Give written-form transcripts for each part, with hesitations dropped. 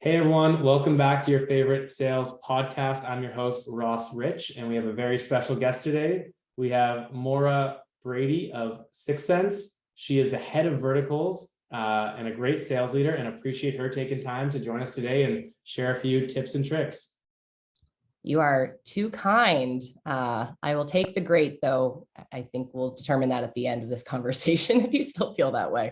Hey everyone, welcome back to your favorite sales podcast. I'm your host, Ross Rich, and we have a very special guest today. We have Maura Brady of 6Sense. She is the head of verticals and a great sales leader, and appreciate her taking time to join us today and share a few tips and tricks. You are too kind. I will take the great, though. I think we'll determine that at the end of this conversation if you still feel that way.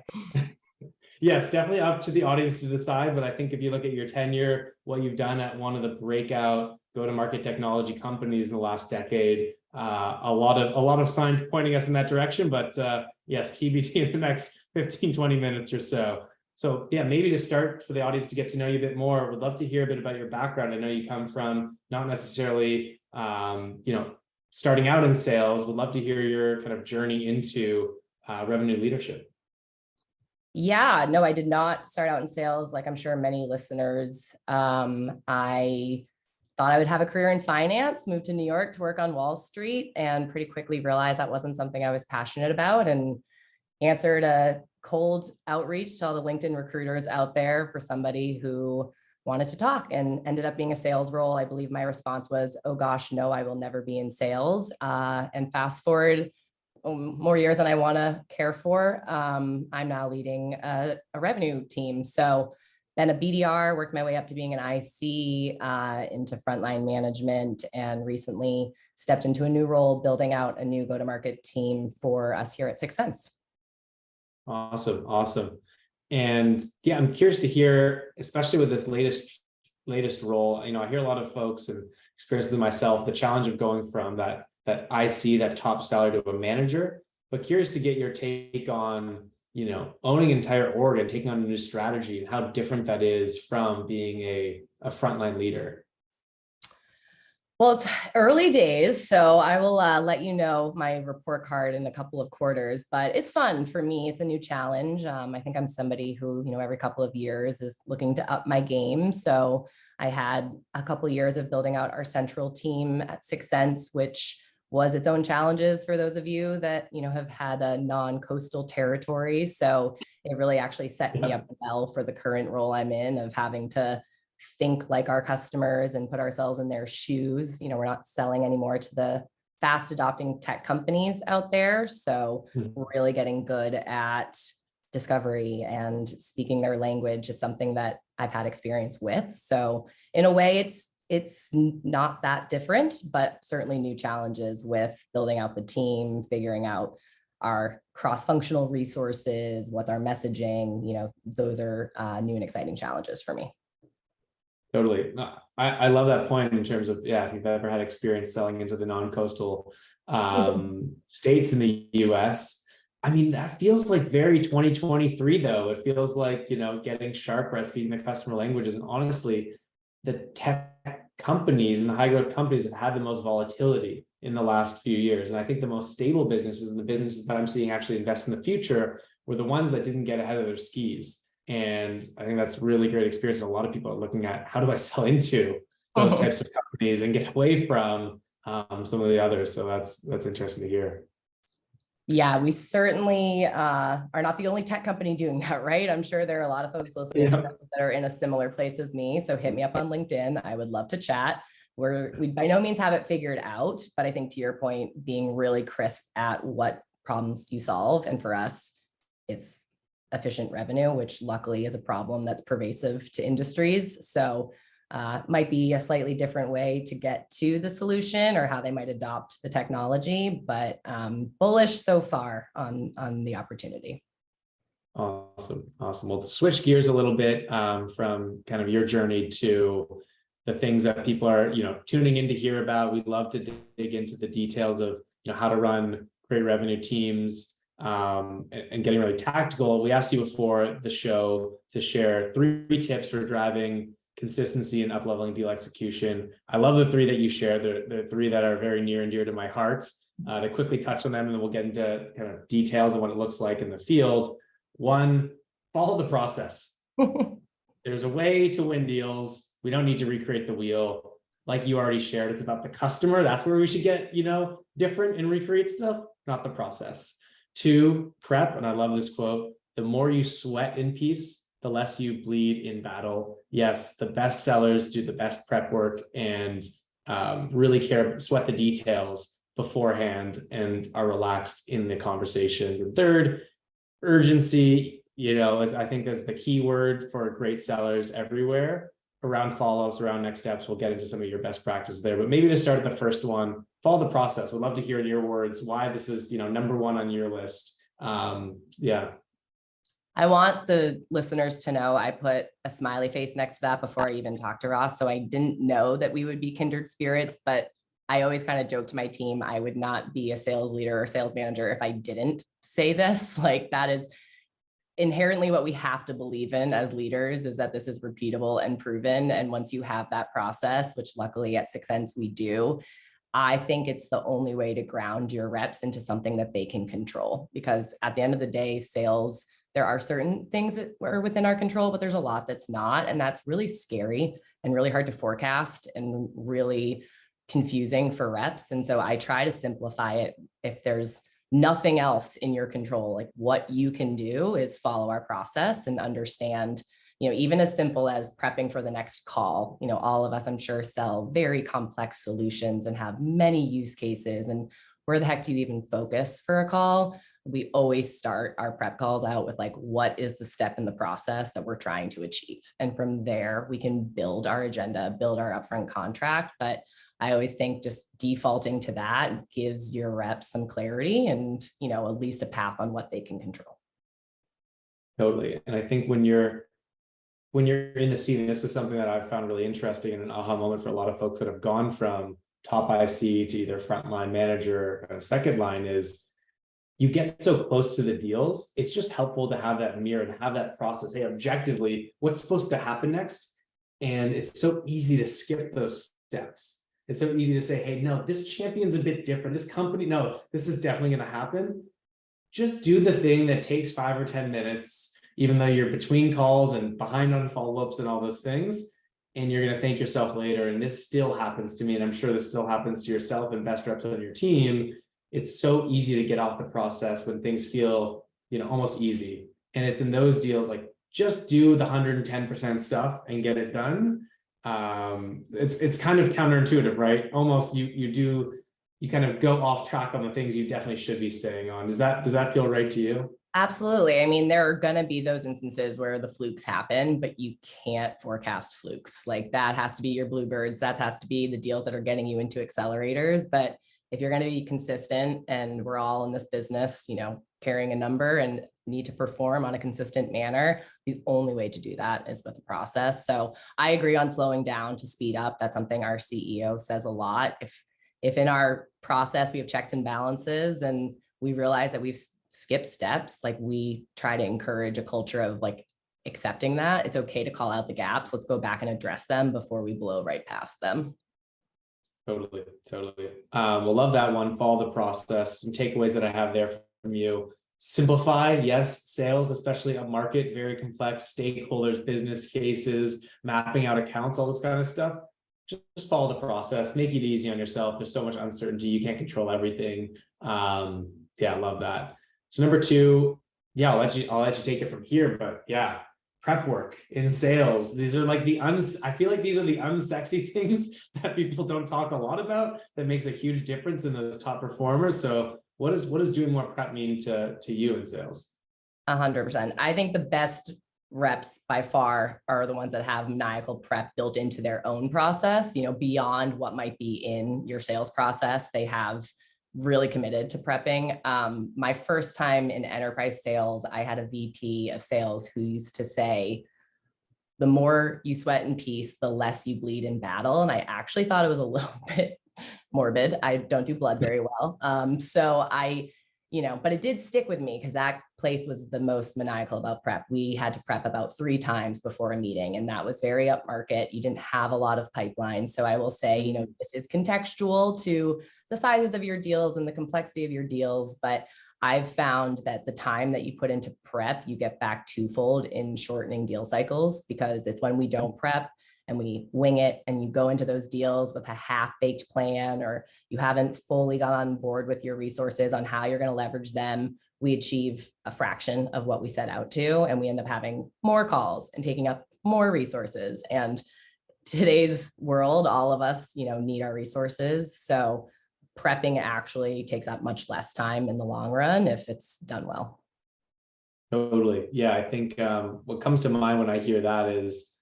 Yes, definitely up to the audience to decide. But I think if you look at your tenure, what you've done at one of the breakout go-to-market technology companies in the last decade, a lot of signs pointing us in that direction. But yes, TBD in the next 15, 20 minutes or so. So yeah, maybe to start for the audience to get to know you a bit more, would love to hear a bit about your background. I know you come from not necessarily, starting out in sales. Would love to hear your kind of journey into revenue leadership. Yeah, no, I did not start out in sales like I'm sure many listeners. I thought I would have a career in finance, moved to New York to work on Wall Street, and pretty quickly realized that wasn't something I was passionate about, and answered a cold outreach to all the LinkedIn recruiters out there for somebody who wanted to talk, and ended up being a sales role. I believe my response was, "Oh gosh, no, I will never be in sales." And fast forward more years than I want to care for. I'm now leading a revenue team. So been a BDR, worked my way up to being an IC, into frontline management, and recently stepped into a new role, building out a new go-to-market team for us here at 6Sense. Awesome. And yeah, I'm curious to hear, especially with this latest role. I hear a lot of folks and experiences with myself, the challenge of going from that IC, that top salary, to a manager. But curious to get your take on, owning an entire org and taking on a new strategy, and how different that is from being a frontline leader. Well, it's early days, so I will let you know my report card in a couple of quarters, but it's fun for me. It's a new challenge. I think I'm somebody who, every couple of years is looking to up my game. So I had a couple of years of building out our central team at 6Sense, which was its own challenges for those of you that, have had a non-coastal territory. So it really actually set me up well for the current role I'm in, of having to think like our customers and put ourselves in their shoes. We're not selling anymore to the fast adopting tech companies out there. So we're really getting good at discovery, and speaking their language is something that I've had experience with. So in a way, it's not that different, but certainly new challenges with building out the team, figuring out our cross-functional resources, what's our messaging. Those are new and exciting challenges for me. Totally. No, I love that point in terms of, if you've ever had experience selling into the non-coastal states in the US. That feels like very 2023 though. It feels like, getting sharper at speaking the customer languages. And honestly, the tech companies and the high growth companies have had the most volatility in the last few years. And I think the most stable businesses, and the businesses that I'm seeing actually invest in the future, were the ones that didn't get ahead of their skis. And I think that's really great experience. A lot of people are looking at, how do I sell into those types of companies and get away from some of the others? So that's interesting to hear. Yeah, we certainly are not the only tech company doing that, right? I'm sure there are a lot of folks listening to us that are in a similar place as me. So hit me up on LinkedIn. I would love to chat. We by no means have it figured out, but I think to your point, being really crisp at what problems you solve. And for us, it's efficient revenue, which luckily is a problem that's pervasive to industries. So might be a slightly different way to get to the solution, or how they might adopt the technology, but bullish so far on the opportunity. Awesome. Well, to switch gears a little bit from kind of your journey to the things that people are, tuning in to hear about. We'd love to dig into the details of, how to run great revenue teams, and getting really tactical. We asked you before the show to share 3 tips for driving consistency and up-leveling deal execution. I love the 3 that you shared. They're 3 that are very near and dear to my heart. To quickly touch on them, and then we'll get into kind of details of what it looks like in the field. 1, follow the process. There's a way to win deals. We don't need to recreate the wheel. Like you already shared, it's about the customer. That's where we should get, different and recreate stuff, not the process. 2, prep. And I love this quote: the more you sweat in peace, the less you bleed in battle. Yes, the best sellers do the best prep work and really sweat the details beforehand and are relaxed in the conversations. And third, urgency, I think is the key word for great sellers everywhere. Around follow-ups, around next steps, we'll get into some of your best practices there. But maybe to start at the first one, follow the process. We'd love to hear in your words why this is, number one on your list. Yeah. I want the listeners to know I put a smiley face next to that before I even talked to Ross. So I didn't know that we would be kindred spirits, but I always kind of joke to my team, I would not be a sales leader or sales manager if I didn't say this. Like, that is inherently what we have to believe in as leaders, is that this is repeatable and proven. And once you have that process, which luckily at 6Sense we do, I think it's the only way to ground your reps into something that they can control. Because at the end of the day, sales, there are certain things that are within our control, but there's a lot that's not. And that's really scary and really hard to forecast and really confusing for reps. And so I try to simplify it. If there's nothing else in your control, like, what you can do is follow our process and understand, even as simple as prepping for the next call. All of us, I'm sure, sell very complex solutions and have many use cases. And where the heck do you even focus for a call? We always start our prep calls out with, like, what is the step in the process that we're trying to achieve? And from there, we can build our agenda, build our upfront contract. But I always think just defaulting to that gives your reps some clarity and, at least a path on what they can control. Totally. And I think when you're in the scene, this is something that I've found really interesting and an aha moment for a lot of folks that have gone from top IC to either frontline manager or second line, is you get so close to the deals. It's just helpful to have that mirror and have that process. Hey, objectively, what's supposed to happen next? And it's so easy to skip those steps. It's so easy to say, hey, no, this champion's a bit different. This company, no, this is definitely going to happen. Just do the thing that takes 5 or 10 minutes, even though you're between calls and behind on follow-ups and all those things. And you're going to thank yourself later. And this still happens to me. And I'm sure this still happens to yourself and best reps on your team. It's so easy to get off the process when things feel, almost easy. And it's in those deals, like, just do the 110% stuff and get it done. It's kind of counterintuitive, right? Almost you kind of go off track on the things you definitely should be staying on. Does that feel right to you? Absolutely. I mean, there are going to be those instances where the flukes happen, but you can't forecast flukes. Like, that has to be your bluebirds. That has to be the deals that are getting you into accelerators. But if you're going to be consistent, and we're all in this business, carrying a number and need to perform on a consistent manner, the only way to do that is with a process. So I agree on slowing down to speed up. That's something our CEO says a lot. If in our process we have checks and balances and we realize that we've skipped steps, like, we try to encourage a culture of, like, accepting that it's okay to call out the gaps. Let's go back and address them before we blow right past them. Totally. We'll love that one. Follow the process. Some takeaways that I have there from you. Simplify. Yes. Sales, especially up market, very complex, stakeholders, business cases, mapping out accounts, all this kind of stuff. Just follow the process. Make it easy on yourself. There's so much uncertainty. You can't control everything. I love that. So number 2, I'll let you take it from here, but prep work in sales. These are like I feel like these are the unsexy things that people don't talk a lot about that makes a huge difference in those top performers. So what does doing more prep mean to you in sales? 100%. I think the best reps by far are the ones that have maniacal prep built into their own process, beyond what might be in your sales process. They have really committed to prepping. My first time in enterprise sales, I had a VP of sales who used to say, the more you sweat in peace, the less you bleed in battle. And I actually thought it was a little bit morbid. I don't do blood very well. But it did stick with me because that place was the most maniacal about prep. We had to prep about 3 times before a meeting, and that was very upmarket. You didn't have a lot of pipeline. So I will say, this is contextual to the sizes of your deals and the complexity of your deals, but I've found that the time that you put into prep, you get back twofold in shortening deal cycles, because it's when we don't prep and we wing it and you go into those deals with a half-baked plan, or you haven't fully got on board with your resources on how you're going to leverage them, we achieve a fraction of what we set out to, and we end up having more calls and taking up more resources. And today's world, all of us, need our resources. So prepping actually takes up much less time in the long run if it's done well. Totally. Yeah, I think what comes to mind when I hear that is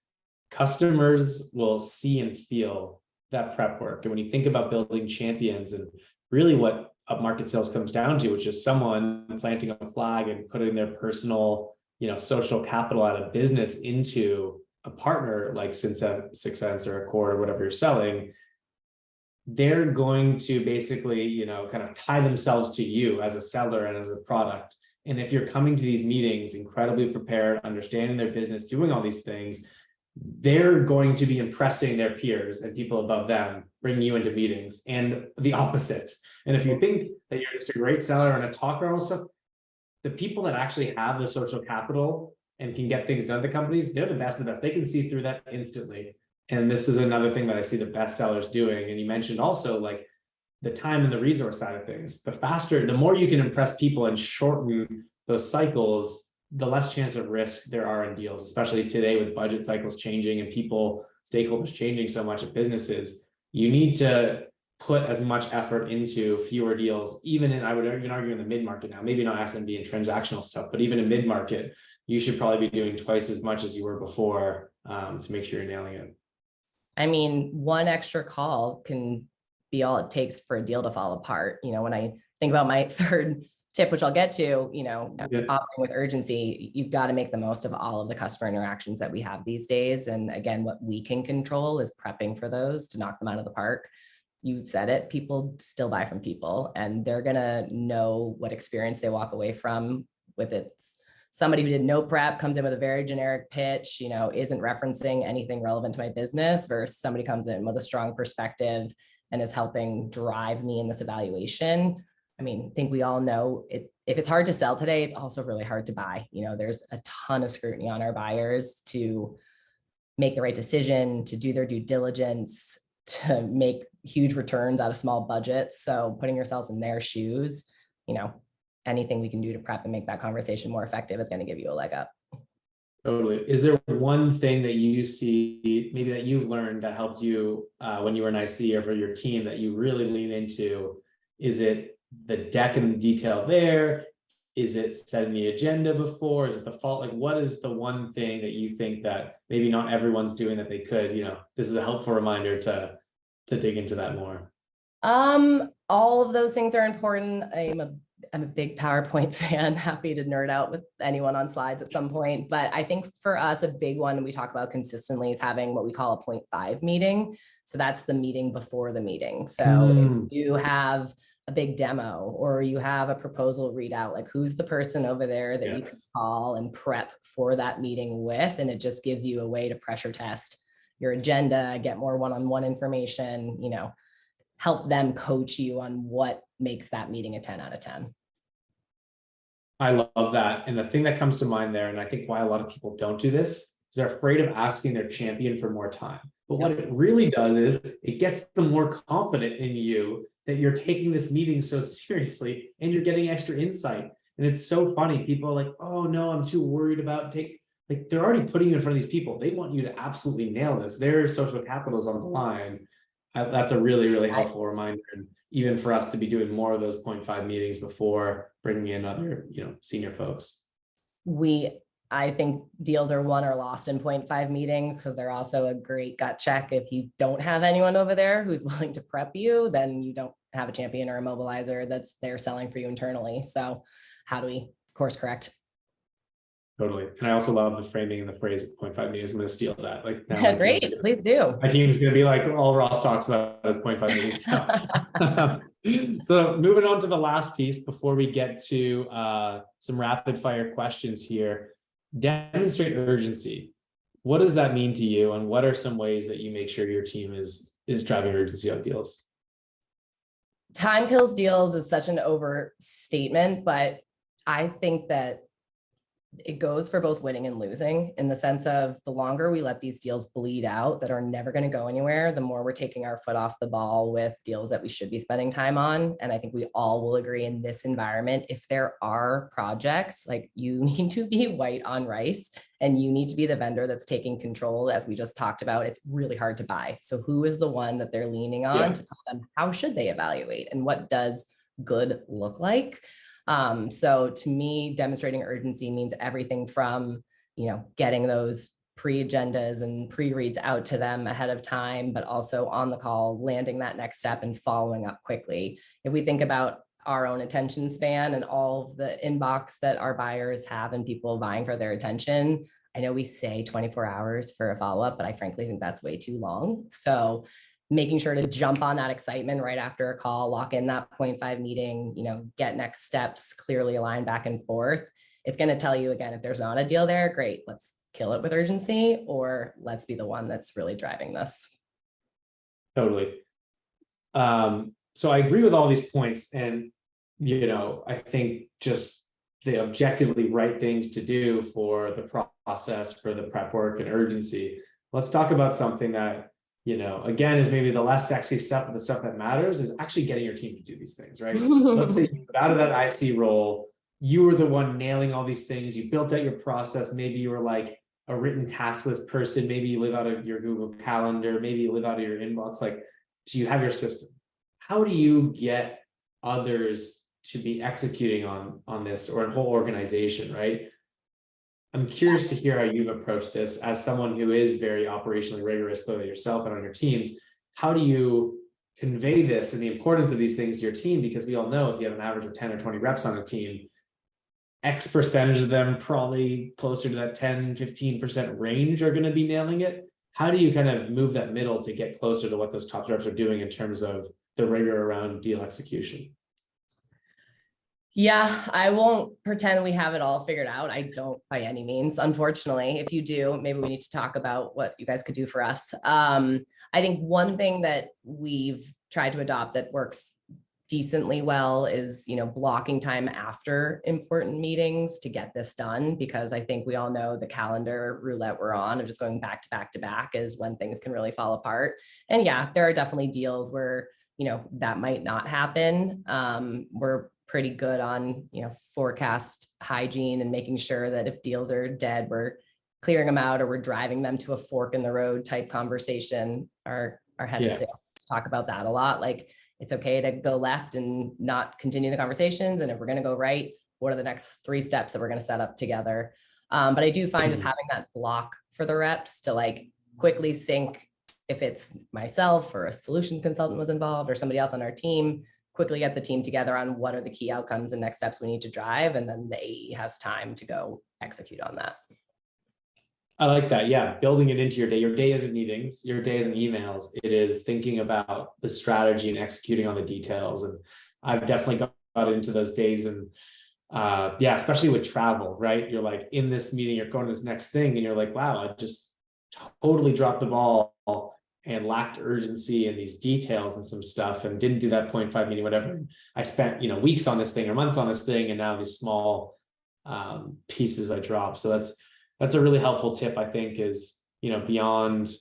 customers will see and feel that prep work. And when you think about building champions, and really what upmarket sales comes down to, which is someone planting a flag and putting their personal, social capital out of business into a partner like 6Sense or a core or whatever you're selling, they're going to basically, kind of tie themselves to you as a seller and as a product. And if you're coming to these meetings incredibly prepared, understanding their business, doing all these things, they're going to be impressing their peers and people above them, bringing you into meetings, and the opposite. And if you think that you're just a great seller and a talker and all stuff, the people that actually have the social capital and can get things done to companies, they're the best of the best. They can see through that instantly. And this is another thing that I see the best sellers doing. And you mentioned also like the time and the resource side of things. The more you can impress people and shorten those cycles, the less chance of risk there are in deals, especially today with budget cycles changing and stakeholders changing so much at businesses. You need to put as much effort into fewer deals, I would even argue in the mid-market now, maybe not SMB and transactional stuff, but even in mid-market, you should probably be doing twice as much as you were before to make sure you're nailing it. I mean, one extra call can be all it takes for a deal to fall apart. When I think about my third tip, which I'll get to, operating with urgency, you've got to make the most of all of the customer interactions that we have these days. And again, what we can control is prepping for those to knock them out of the park. You said it, people still buy from people, and they're going to know what experience they walk away from with it. Somebody who did no prep comes in with a very generic pitch, isn't referencing anything relevant to my business, versus somebody comes in with a strong perspective and is helping drive me in this evaluation. I mean, I think we all know it. If it's hard to sell today, it's also really hard to buy. There's a ton of scrutiny on our buyers to make the right decision, to do their due diligence, to make huge returns out of small budgets. So putting yourselves in their shoes, anything we can do to prep and make that conversation more effective is going to give you a leg up. Totally. Is there one thing that you see, maybe that you've learned that helped you when you were an IC or for your team that you really lean into? Is it the deck and the detail there? Is it setting the agenda before? Is it the fault? Like, what is the one thing that you think that maybe not everyone's doing that they could, this is a helpful reminder to dig into that more? All of those things are important. I'm a big PowerPoint fan, happy to nerd out with anyone on slides at some point. But I think for us, a big one we talk about consistently is having what we call a 0.5 meeting. So that's the meeting before the meeting. So if you have a big demo or you have a proposal readout, like who's the person over there that you can call and prep for that meeting with, and it just gives you a way to pressure test your agenda, get more one-on-one information, help them coach you on what makes that meeting a 10 out of 10. I love that. And the thing that comes to mind there, and I think why a lot of people don't do this, is they're afraid of asking their champion for more time. But what it really does is it gets them more confident in you that you're taking this meeting so seriously and you're getting extra insight. And it's so funny. People are like, oh no, I'm too worried about they're already putting you in front of these people. They want you to absolutely nail this. Their social capital is on the line. That's a really, really helpful reminder. And even for us to be doing more of those 0.5 meetings before bringing in other, senior folks. I think deals are won or lost in 0.5 meetings because they're also a great gut check. If you don't have anyone over there who's willing to prep you, then you don't have a champion or a mobilizer that's there selling for you internally. So how do we course correct? Totally. And I also love the framing and the phrase 0.5 meetings. I'm going to steal that. Great, please do. My team is going to be like, all Ross talks about is 0.5 meetings. So moving on to the last piece before we get to some rapid fire questions here. Demonstrate urgency. What does that mean to you? And what are some ways that you make sure your team is driving urgency on deals? Time kills deals is such an overstatement, but I think that it goes for both winning and losing, in the sense of the longer we let these deals bleed out that are never going to go anywhere, the more we're taking our foot off the ball with deals that we should be spending time on. And I think we all will agree in this environment, if there are projects, like, you need to be white on rice and you need to be the vendor that's taking control. As we just talked about, it's really hard to buy. So who is the one that they're leaning on to tell them how should they evaluate and what does good look like? So to me, demonstrating urgency means everything from, getting those pre-agendas and pre-reads out to them ahead of time, but also on the call, landing that next step and following up quickly. If we think about our own attention span and all of the inbox that our buyers have and people vying for their attention, I know we say 24 hours for a follow-up, but I frankly think that's way too long. So making sure to jump on that excitement right after a call, lock in that 0.5 meeting, get next steps clearly aligned back and forth. It's going to tell you, again, if there's not a deal there, great, let's kill it with urgency, or let's be the one that's really driving this. Totally. So I agree with all these points, and I think just the objectively right things to do for the process, for the prep work and urgency. Let's talk about something that again, is maybe the less sexy stuff, but the stuff that matters is actually getting your team to do these things, right? Let's say you got out of that IC role, you were the one nailing all these things, you built out your process, maybe you were like a written task list person, maybe you live out of your Google Calendar, maybe you live out of your inbox, so you have your system. How do you get others to be executing on this, or a whole organization, right? I'm curious to hear how you've approached this as someone who is very operationally rigorous, clearly yourself and on your teams. How do you convey this and the importance of these things to your team? Because we all know if you have an average of 10 or 20 reps on a team, X percentage of them, probably closer to that 10, 15% range, are going to be nailing it. How do you kind of move that middle to get closer to what those top reps are doing in terms of the rigor around deal execution? Yeah, I won't pretend we have it all figured out. I don't by any means, unfortunately. If you do, maybe we need to talk about what you guys could do for us. I think one thing that we've tried to adopt that works decently well is, blocking time after important meetings to get this done, because I think we all know the calendar roulette we're on of just going back to back to back is when things can really fall apart. And yeah, there are definitely deals where, that might not happen. We're pretty good on, forecast hygiene and making sure that if deals are dead, we're clearing them out, or we're driving them to a fork in the road type conversation. Our head of sales talk about that a lot. Like, it's okay to go left and not continue the conversations. And if we're going to go right, what are the next 3 steps that we're going to set up together? But I do find just having that block for the reps to quickly sync, if it's myself or a solutions consultant was involved or somebody else on our team, quickly get the team together on what are the key outcomes and next steps we need to drive. And then the AE has time to go execute on that. I like that. Yeah. Building it into your day. Your day isn't meetings, your day isn't emails. It is thinking about the strategy and executing on the details. And I've definitely got into those days. And especially with travel, right? You're like in this meeting, you're going to this next thing, and you're like, wow, I just totally dropped the ball and lacked urgency in these details and some stuff, and didn't do that 0.5 meeting, whatever. I spent, weeks on this thing or months on this thing, and now these small pieces I drop. So that's a really helpful tip, I think, is, beyond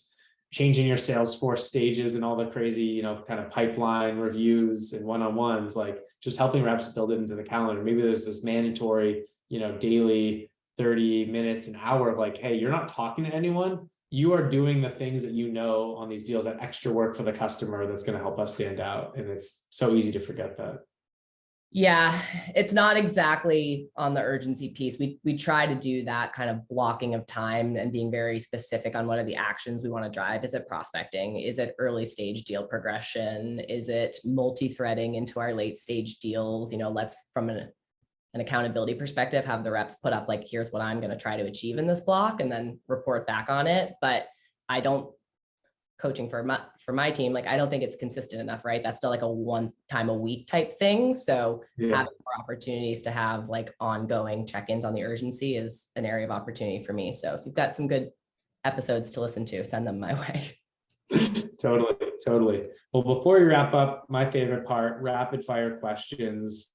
changing your Salesforce stages and all the crazy, kind of pipeline reviews and one-on-ones, just helping reps build it into the calendar. Maybe there's this mandatory, daily 30 minutes, an hour of hey, you're not talking to anyone. You are doing the things that on these deals, that extra work for the customer that's going to help us stand out. And it's so easy to forget that. Yeah, it's not exactly on the urgency piece. We try to do that kind of blocking of time and being very specific on what are the actions we want to drive. Is it prospecting? Is it early stage deal progression? Is it multi-threading into our late stage deals? Let's, from an accountability perspective, have the reps put up here's what I'm going to try to achieve in this block, and then report back on it. But I don't, coaching for my team, I don't think it's consistent enough, right? That's still a one time a week type thing. So having more opportunities to have ongoing check-ins on the urgency is an area of opportunity for me. So if you've got some good episodes to listen to, send them my way. Totally. Totally. Well, before we wrap up, my favorite part, rapid fire questions.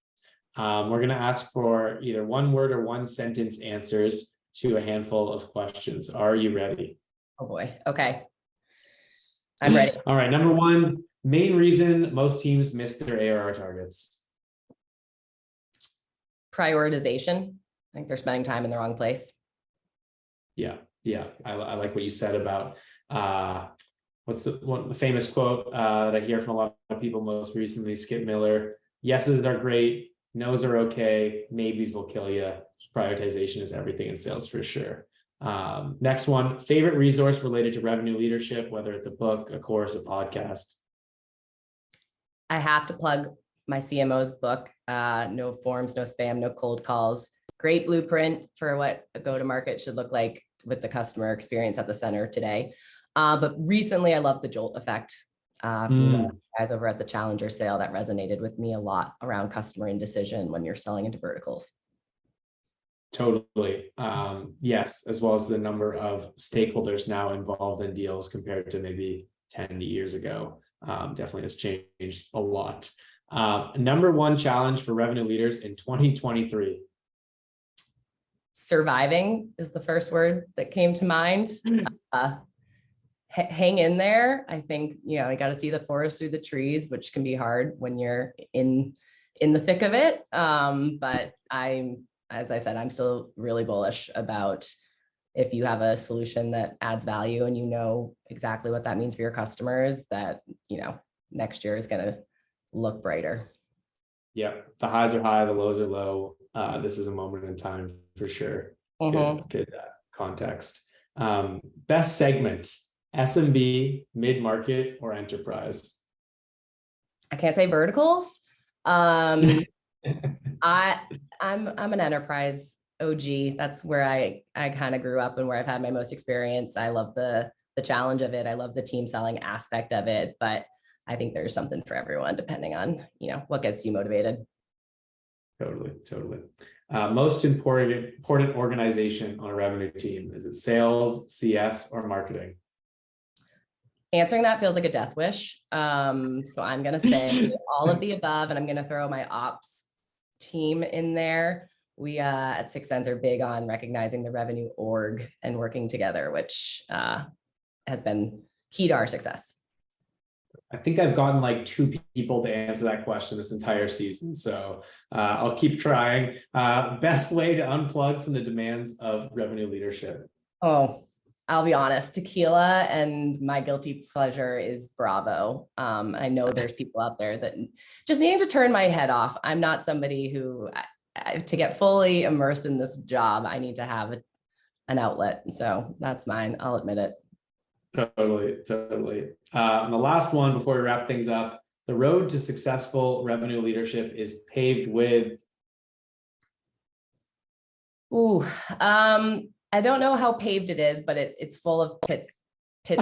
We're going to ask for either one word or one sentence answers to a handful of questions. Are you ready? Oh boy. Okay. I'm ready. All right. Number one, main reason most teams miss their ARR targets. Prioritization. I think they're spending time in the wrong place. Yeah. I like what you said about what's the famous quote that I hear from a lot of people, most recently Skip Miller. Yeses are great, no's are okay, maybes will kill you. Prioritization is everything in sales for sure. Next one, favorite resource related to revenue leadership, whether it's a book, a course, a podcast. I have to plug my CMO's book, No Forms, No Spam, No Cold Calls. Great blueprint for what a go-to-market should look like with the customer experience at the center today. But recently, I love the Jolt effect from the guys over at the Challenger sale. That resonated with me a lot around customer indecision when you're selling into verticals. Totally. Yes, as well as the number of stakeholders now involved in deals compared to maybe 10 years ago. Definitely has changed a lot. Number one challenge for revenue leaders in 2023. Surviving is the first word that came to mind. Hang in there. I think, you got to see the forest through the trees, which can be hard when you're in the thick of it. But as I said, I'm still really bullish about if you have a solution that adds value and you know exactly what that means for your customers, that, next year is going to look brighter. Yeah, the highs are high, the lows are low. This is a moment in time for sure. It's good context. Best segment, SMB, mid-market, or enterprise? I can't say verticals. I'm an enterprise OG. That's where I kind of grew up and where I've had my most experience. I love the challenge of it. I love the team selling aspect of it, but I think there's something for everyone depending on, what gets you motivated. Totally. Most important organization on a revenue team, is it sales, CS, or marketing? Answering that feels like a death wish. So I'm going to say all of the above, and I'm going to throw my ops team in there. We at 6Sense are big on recognizing the revenue org and working together, which has been key to our success. I think I've gotten like 2 people to answer that question this entire season. So I'll keep trying. Best way to unplug from the demands of revenue leadership? Oh, I'll be honest, tequila, and my guilty pleasure is Bravo. I know there's people out there that just need to turn my head off. I'm not somebody who, to get fully immersed in this job, I need to have an outlet. So that's mine. I'll admit it. Totally. And the last one before we wrap things up, the road to successful revenue leadership is paved with. I don't know how paved it is, but it's full of pit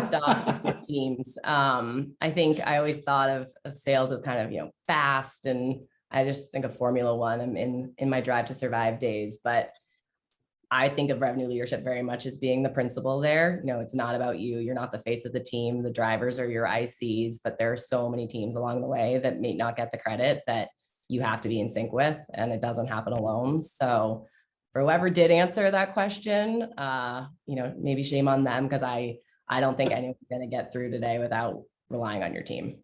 stops and pit teams. I think I always thought of sales as kind of, fast, and I just think of Formula One. I'm in my drive to survive days, but I think of revenue leadership very much as being the principal there. It's not about you. You're not the face of the team. The drivers are your ICs, but there are so many teams along the way that may not get the credit that you have to be in sync with, and it doesn't happen alone. So for whoever did answer that question, maybe shame on them, because I don't think anyone's going to get through today without relying on your team.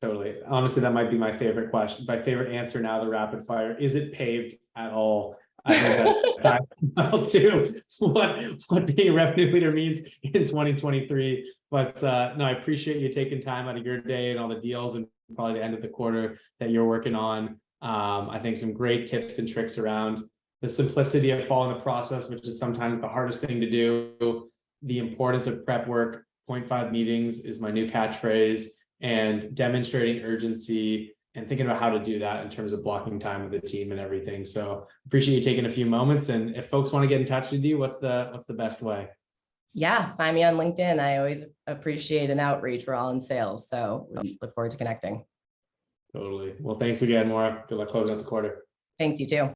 Totally. Honestly, that might be my favorite question. My favorite answer now, the rapid fire. Is it paved at all? I think that's time to what being a revenue leader means in 2023. But no, I appreciate you taking time out of your day and all the deals and probably the end of the quarter that you're working on. I think some great tips and tricks around the simplicity of following the process, which is sometimes the hardest thing to do. The importance of prep work, 0.5 meetings is my new catchphrase, and demonstrating urgency and thinking about how to do that in terms of blocking time with the team and everything. So appreciate you taking a few moments. And if folks want to get in touch with you, what's the best way? Yeah, find me on LinkedIn. I always appreciate an outreach. We're all in sales, so we look forward to connecting. Totally. Well, thanks again, Maura. Good luck closing out the quarter. Thanks, you too.